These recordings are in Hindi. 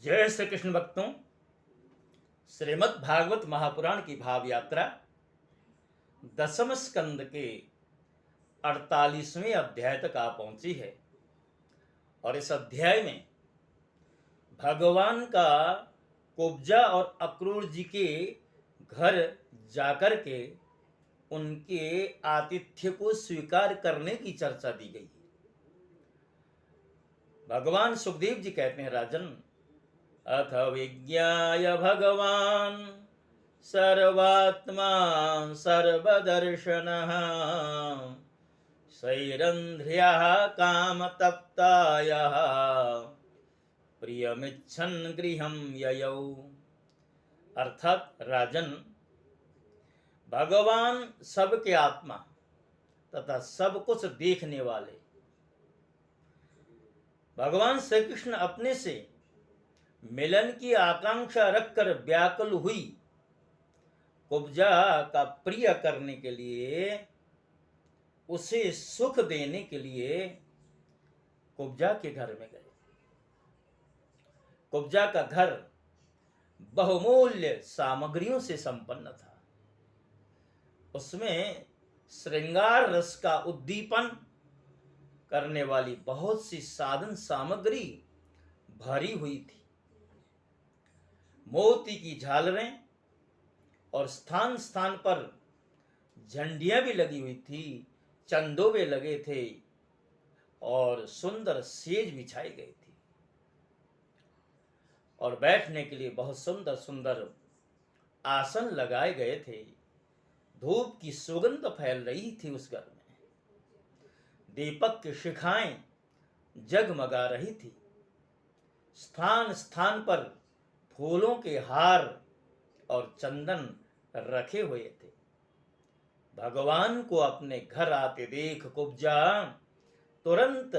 जय श्री कृष्ण भक्तों। श्रीमद् भागवत महापुराण की भाव यात्रा दसम स्कंद के 48वें अध्याय तक आ पहुंची है और इस अध्याय में भगवान का कुब्जा और अक्रूर जी के घर जाकर के उनके आतिथ्य को स्वीकार करने की चर्चा दी गई है। भगवान सुखदेव जी कहते हैं, राजन, अथ विज्ञाय भगवान सर्वात्मा सर्वदर्शनः सैरन्ध्र्यः कामतप्तायः प्रियमिच्छन् गृहं ययौ। अर्थात राजन, भगवान सबके आत्मा तथा सब कुछ देखने वाले भगवान श्री कृष्ण अपने से मिलन की आकांक्षा रखकर व्याकुल हुई कुब्जा का प्रिय करने के लिए, उसे सुख देने के लिए कुब्जा के घर में गए। कुब्जा का घर बहुमूल्य सामग्रियों से संपन्न था। उसमें श्रृंगार रस का उद्दीपन करने वाली बहुत सी साधन सामग्री भरी हुई थी। मोती की झालरें और स्थान स्थान पर झंडियां भी लगी हुई थी, चंदोबे लगे थे और सुंदर सेज बिछाई गई थी और बैठने के लिए बहुत सुंदर सुंदर आसन लगाए गए थे। धूप की सुगंध फैल रही थी उस घर में। दीपक की शिखाएं जगमगा रही थी। स्थान स्थान पर फूलों के हार और चंदन रखे हुए थे। भगवान को अपने घर आते देख कुब्जा तुरंत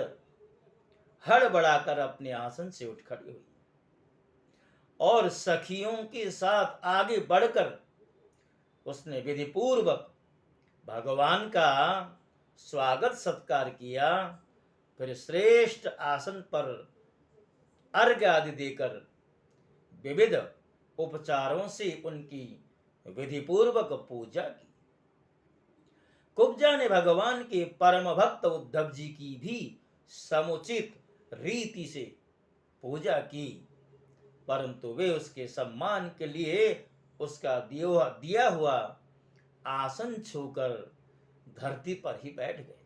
हड़बड़ाकर अपने आसन से उठ खड़ी हुई और सखियों के साथ आगे बढ़कर उसने विधिपूर्वक भगवान का स्वागत सत्कार किया। फिर श्रेष्ठ आसन पर अर्घ्य आदि देकर विविध उपचारों से उनकी विधिपूर्वक पूजा की। कुब्जा ने भगवान के परम भक्त उद्धव जी की भी समुचित रीति से पूजा की, परंतु वे उसके सम्मान के लिए उसका दिया हुआ आसन छूकर धरती पर ही बैठ गए।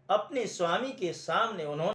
अपने स्वामी के सामने उन्होंने